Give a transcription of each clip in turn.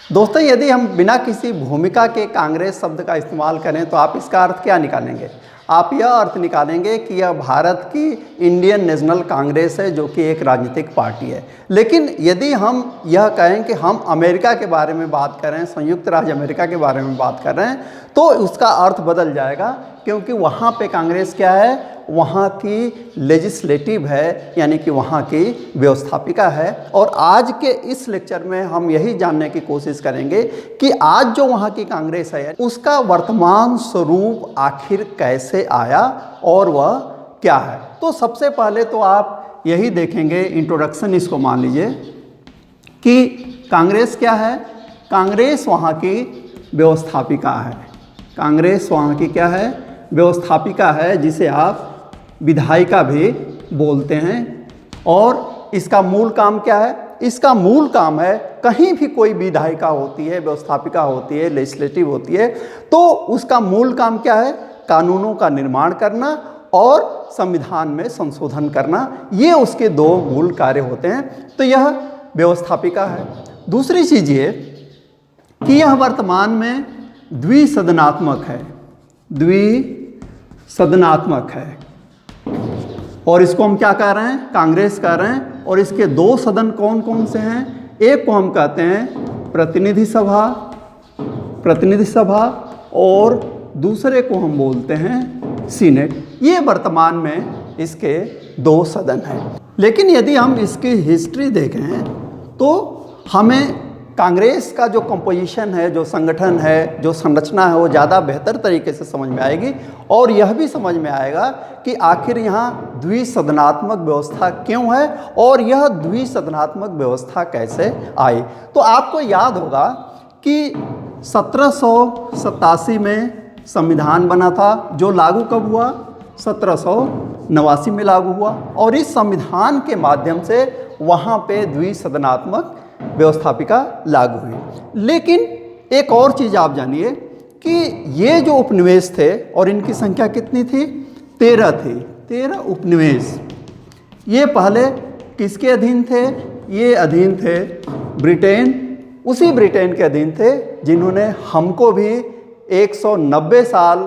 दोस्तों, यदि हम बिना किसी भूमिका के कांग्रेस शब्द का इस्तेमाल करें तो आप इसका अर्थ क्या निकालेंगे? आप यह अर्थ निकालेंगे कि यह भारत की इंडियन नेशनल कांग्रेस है, जो कि एक राजनीतिक पार्टी है। लेकिन यदि हम यह कहें कि हम अमेरिका के बारे में बात कर रहे हैं, संयुक्त राज्य अमेरिका के बारे में बात कर रहे हैं, तो उसका अर्थ बदल जाएगा, क्योंकि वहाँ पे कांग्रेस क्या है? वहाँ की लेजिस्लेटिव है, यानी कि वहाँ की व्यवस्थापिका है। और आज के इस लेक्चर में हम यही जानने की कोशिश करेंगे कि आज जो वहाँ की कांग्रेस है उसका वर्तमान स्वरूप आखिर कैसे आया और वह क्या है। तो सबसे पहले तो आप यही देखेंगे, इंट्रोडक्शन इसको मान लीजिए कि कांग्रेस क्या है। कांग्रेस वहाँ की व्यवस्थापिका है। कांग्रेस वहाँ की क्या है? व्यवस्थापिका है, जिसे आप विधायिका भी बोलते हैं। और इसका मूल काम क्या है? इसका मूल काम है, कहीं भी कोई विधायिका होती है, व्यवस्थापिका होती है, लेजिस्लेटिव होती है, तो उसका मूल काम क्या है? कानूनों का निर्माण करना और संविधान में संशोधन करना। ये उसके दो मूल कार्य होते हैं। तो यह व्यवस्थापिका है। दूसरी चीज़ ये कि यह वर्तमान में द्विसदनात्मक है। द्विसदनात्मक है, और इसको हम क्या कह रहे हैं? कांग्रेस कह रहे हैं। और इसके दो सदन कौन कौन से हैं? एक को हम कहते हैं प्रतिनिधि सभा, और दूसरे को हम बोलते हैं सीनेट। ये वर्तमान में इसके दो सदन हैं। लेकिन यदि हम इसकी हिस्ट्री देखें तो हमें कांग्रेस का जो कंपोजिशन है, जो संगठन है, जो संरचना है, वो ज़्यादा बेहतर तरीके से समझ में आएगी। और यह भी समझ में आएगा कि आखिर यहाँ द्विसदनात्मक व्यवस्था क्यों है और यह द्विसदनात्मक व्यवस्था कैसे आई। तो आपको याद होगा कि 1787 में संविधान बना था, जो लागू कब हुआ? 1789 में लागू हुआ। और इस संविधान के माध्यम से वहाँ पे द्विसदनात्मक व्यवस्थापिका लागू हुई। लेकिन एक और चीज़ आप जानिए कि ये जो उपनिवेश थे, और इनकी संख्या कितनी थी? 13 थी। 13 उपनिवेश। ये पहले किसके अधीन थे? ये अधीन थे ब्रिटेन। उसी ब्रिटेन के अधीन थे जिन्होंने हमको भी 190 साल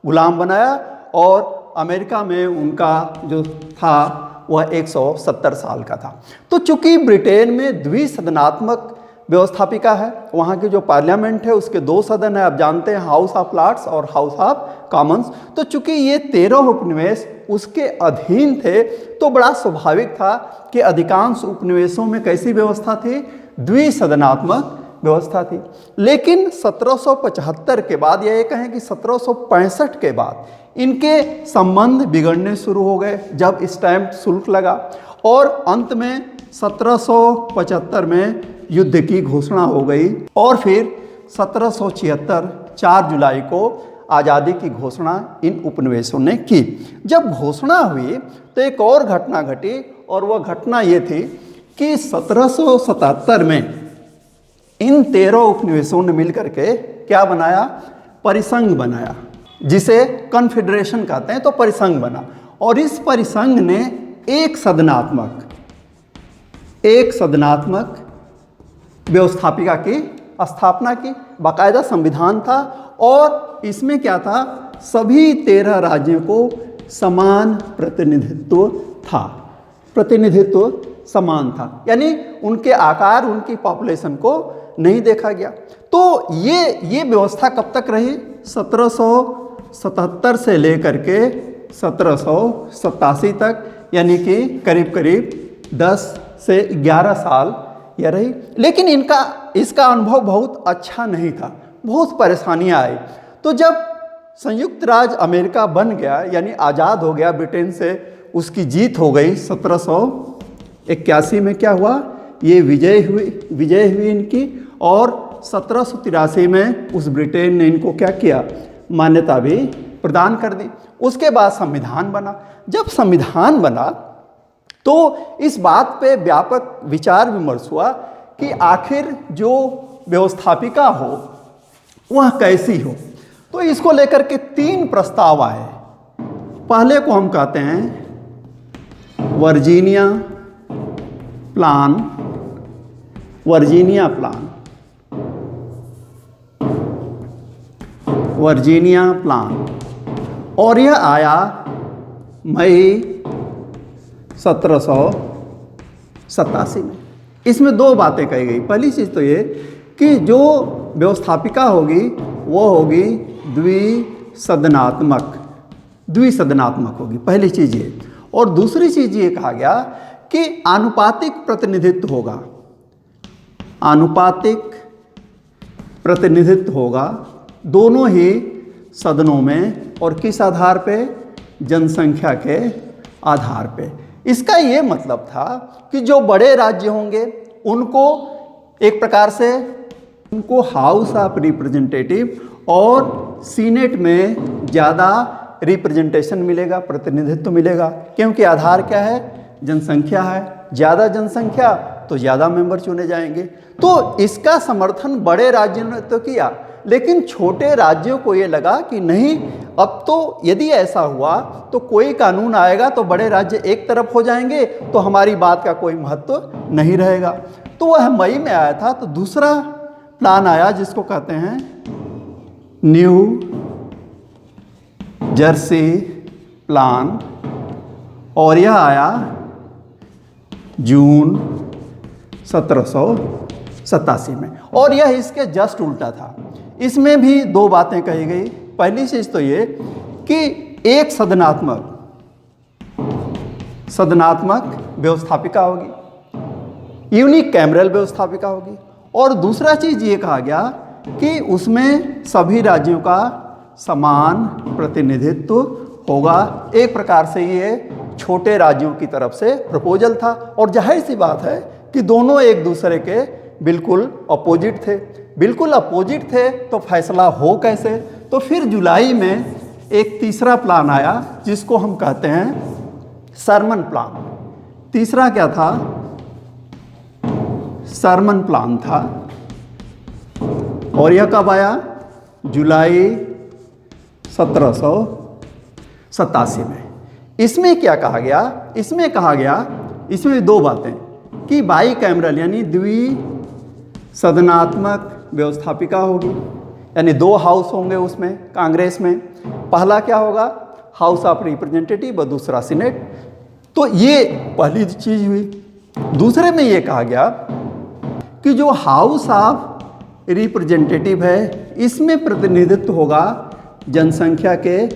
गुलाम बनाया, और अमेरिका में उनका जो था वह 170 साल का था। तो चूंकि ब्रिटेन में द्विसदनात्मक व्यवस्थापिका है, वहाँ की जो पार्लियामेंट है उसके दो सदन है, आप जानते हैं, हाउस ऑफ लॉर्ड्स और हाउस ऑफ कॉमन्स। तो चूंकि ये 13 उपनिवेश उसके अधीन थे, तो बड़ा स्वाभाविक था कि अधिकांश उपनिवेशों में कैसी व्यवस्था थी? द्विसदनात्मक व्यवस्था थी। लेकिन 1775 के बाद, या ये कहें कि 1765 के बाद, इनके संबंध बिगड़ने शुरू हो गए जब स्टैम्प शुल्क लगा। और अंत में 1775 में युद्ध की घोषणा हो गई, और फिर 1776 4 जुलाई को आज़ादी की घोषणा इन उपनिवेशों ने की। जब घोषणा हुई तो एक और घटना घटी, और वह घटना ये थी कि 1777 में इन 13 उपनिवेशों ने मिलकर के क्या बनाया? परिसंघ बनाया, जिसे कन्फेडरेशन कहते हैं। तो परिसंघ बना, और इस परिसंघ ने एक सदनात्मक व्यवस्थापिका की स्थापना की। बाकायदा संविधान था, और इसमें क्या था? सभी 13 राज्यों को समान प्रतिनिधित्व था। प्रतिनिधित्व समान था, यानी उनके आकार, उनकी पॉपुलेशन को नहीं देखा गया। तो ये व्यवस्था कब तक रही? 1777 से लेकर के 1787 तक, यानी कि करीब करीब 10 से 11 साल यह रही। लेकिन इसका अनुभव बहुत अच्छा नहीं था, बहुत परेशानियां आई। तो जब संयुक्त राज्य अमेरिका बन गया, यानी आज़ाद हो गया ब्रिटेन से, उसकी जीत हो गई 1781 में, क्या हुआ? ये विजय हुई इनकी, और 1783 में उस ब्रिटेन ने इनको क्या किया? मान्यता भी प्रदान कर दी। उसके बाद संविधान बना। जब संविधान बना तो इस बात पे व्यापक विचार विमर्श हुआ कि आखिर जो व्यवस्थापिका हो वह कैसी हो। तो इसको लेकर के 3 प्रस्ताव आए। पहले को हम कहते हैं वर्जीनिया प्लान। वर्जीनिया प्लान, और यह आया मई 1787 में। इसमें दो बातें कही गई। पहली चीज़ तो ये कि जो व्यवस्थापिका होगी वो होगी द्विसदनात्मक होगी, पहली चीज़ ये। और दूसरी चीज़ ये कहा गया कि आनुपातिक प्रतिनिधित्व होगा, आनुपातिक प्रतिनिधित्व होगा दोनों ही सदनों में, और किस आधार पे? जनसंख्या के आधार पे। इसका ये मतलब था कि जो बड़े राज्य होंगे उनको एक प्रकार से उनको हाउस ऑफ रिप्रेजेंटेटिव और सीनेट में ज़्यादा रिप्रेजेंटेशन मिलेगा, प्रतिनिधित्व मिलेगा, क्योंकि आधार क्या है? जनसंख्या है। ज़्यादा जनसंख्या तो ज़्यादा मेंबर चुने जाएंगे। तो इसका समर्थन बड़े राज्यों ने तो किया, लेकिन छोटे राज्यों को ये लगा कि नहीं, अब तो यदि ऐसा हुआ तो कोई कानून आएगा तो बड़े राज्य एक तरफ हो जाएंगे, तो हमारी बात का कोई महत्व नहीं रहेगा। तो वह मई में आया था। तो दूसरा प्लान आया जिसको कहते हैं न्यू जर्सी प्लान, और यह आया जून 1787 में। और यह इसके जस्ट उल्टा था। इसमें भी दो बातें कही गई। पहली चीज़ तो ये कि एक सदनात्मक व्यवस्थापिका होगी, यूनिकैमरल व्यवस्थापिका होगी, और दूसरा चीज़ ये कहा गया कि उसमें सभी राज्यों का समान प्रतिनिधित्व होगा। एक प्रकार से ये छोटे राज्यों की तरफ से प्रपोजल था, और जाहिर सी बात है कि दोनों एक दूसरे के बिल्कुल अपोजिट थे। बिल्कुल अपोजिट थे तो फैसला हो कैसे? तो फिर जुलाई में एक तीसरा प्लान आया जिसको हम कहते हैं सरमन प्लान। तीसरा क्या था? सरमन प्लान था, और यह कब आया? जुलाई 1787 में। इसमें क्या कहा गया? इसमें कहा गया, इसमें दो बातें कि बाई कैमरल यानी द्विसदनात्मक व्यवस्थापिका होगी, यानी दो हाउस होंगे उसमें, कांग्रेस में। पहला क्या होगा? हाउस ऑफ रिप्रेजेंटेटिव, और दूसरा सीनेट। तो ये पहली चीज हुई। दूसरे में ये कहा गया कि जो हाउस ऑफ रिप्रेजेंटेटिव है इसमें प्रतिनिधित्व होगा जनसंख्या के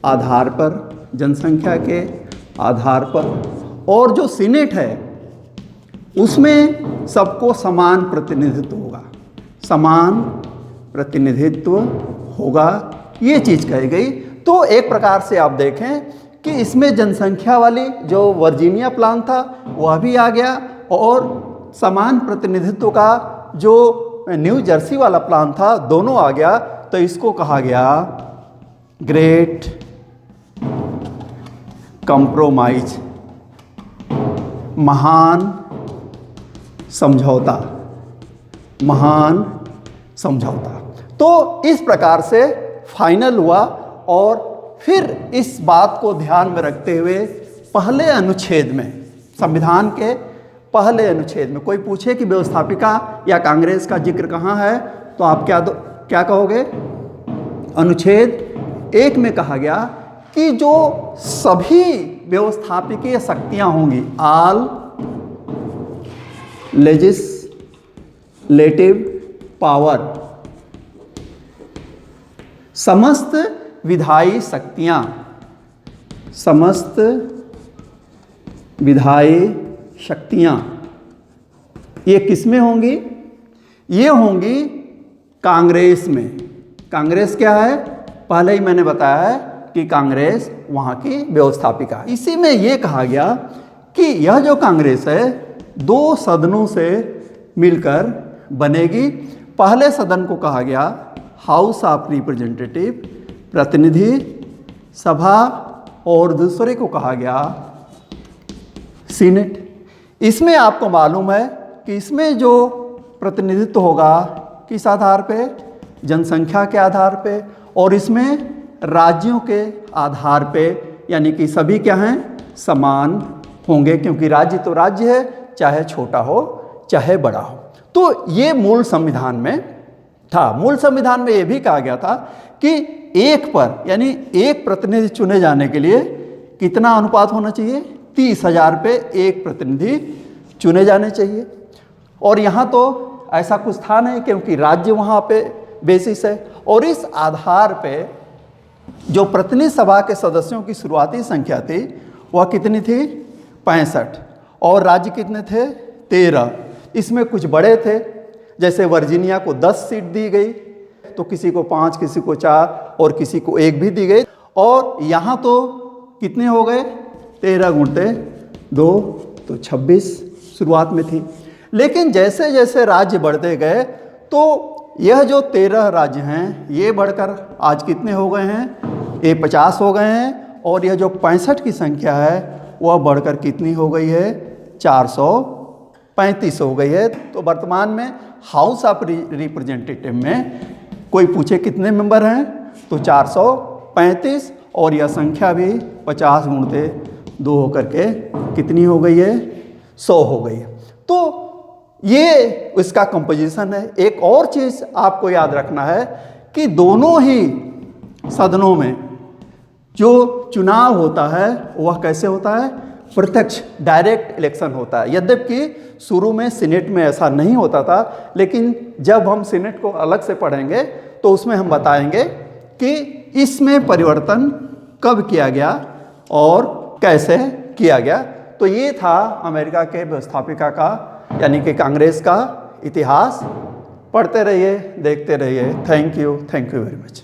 आधार पर, जनसंख्या के आधार पर, और जो सीनेट है उसमें सबको समान प्रतिनिधित्व होगा, समान प्रतिनिधित्व होगा। ये चीज़ कही गई। तो एक प्रकार से आप देखें कि इसमें जनसंख्या वाली जो वर्जीनिया प्लान था वह भी आ गया, और समान प्रतिनिधित्व का जो न्यू जर्सी वाला प्लान था दोनों आ गया। तो इसको कहा गया ग्रेट कंप्रोमाइज, महान समझौता, महान समझौता। तो इस प्रकार से फाइनल हुआ, और फिर इस बात को ध्यान में रखते हुए पहले अनुच्छेद में, संविधान के पहले अनुच्छेद में कोई पूछे कि व्यवस्थापिका या कांग्रेस का जिक्र कहाँ है, तो आप क्या कहोगे? अनुच्छेद 1 में कहा गया कि जो सभी व्यवस्थापिकीय शक्तियाँ होंगी, ऑल लेजिस्लेटिव पावर, समस्त विधायी शक्तियाँ, समस्त विधायी शक्तियाँ ये किस में होंगी? ये होंगी कांग्रेस में। कांग्रेस क्या है? पहले ही मैंने बताया है कि कांग्रेस वहाँ की व्यवस्थापिका। इसी में ये कहा गया कि यह जो कांग्रेस है दो सदनों से मिलकर बनेगी। पहले सदन को कहा गया हाउस ऑफ रिप्रेजेंटेटिव, प्रतिनिधि सभा, और दूसरे को कहा गया सीनेट। इसमें आपको मालूम है कि इसमें जो प्रतिनिधित्व होगा किस आधार पे? जनसंख्या के आधार पे, और इसमें राज्यों के आधार पे, यानी कि सभी क्या हैं? समान होंगे, क्योंकि राज्य तो राज्य है, चाहे छोटा हो चाहे बड़ा हो। तो ये मूल संविधान में था। मूल संविधान में यह भी कहा गया था कि एक पर यानी एक प्रतिनिधि चुने जाने के लिए कितना अनुपात होना चाहिए, 30,000 पे एक प्रतिनिधि चुने जाने चाहिए। और यहाँ तो ऐसा कुछ था नहीं, क्योंकि राज्य वहाँ पे बेसिस है। और इस आधार पे जो प्रतिनिधि सभा के सदस्यों की शुरुआती संख्या थी वह कितनी थी, 65, और राज्य कितने थे, 13। इसमें कुछ बड़े थे, जैसे वर्जीनिया को 10 सीट दी गई, तो किसी को 5, किसी को 4 और किसी को 1 भी दी गई। और यहाँ तो कितने हो गए, 13 गुणते 2 तो 26 शुरुआत में थी। लेकिन जैसे जैसे राज्य बढ़ते गए तो यह जो 13 राज्य हैं ये बढ़कर आज कितने हो गए हैं, ये 50 हो गए हैं। और यह जो 65 की संख्या है वह बढ़कर कितनी हो गई है, 435 हो गई है। तो वर्तमान में हाउस ऑफ रिप्रेजेंटेटिव में कोई पूछे कितने मेंबर हैं तो 435, और यह संख्या भी 50 गुणते 2 होकर के कितनी हो गई है, 100 हो गई है। तो ये इसका कंपोजिशन है। एक और चीज़ आपको याद रखना है कि दोनों ही सदनों में जो चुनाव होता है वह कैसे होता है, प्रत्यक्ष डायरेक्ट इलेक्शन होता है। यद्यपि शुरू में सीनेट में ऐसा नहीं होता था, लेकिन जब हम सीनेट को अलग से पढ़ेंगे तो उसमें हम बताएंगे कि इसमें परिवर्तन कब किया गया और कैसे किया गया। तो ये था अमेरिका के व्यवस्थापिका का यानी कि कांग्रेस का इतिहास। पढ़ते रहिए, देखते रहिए। Thank you very much.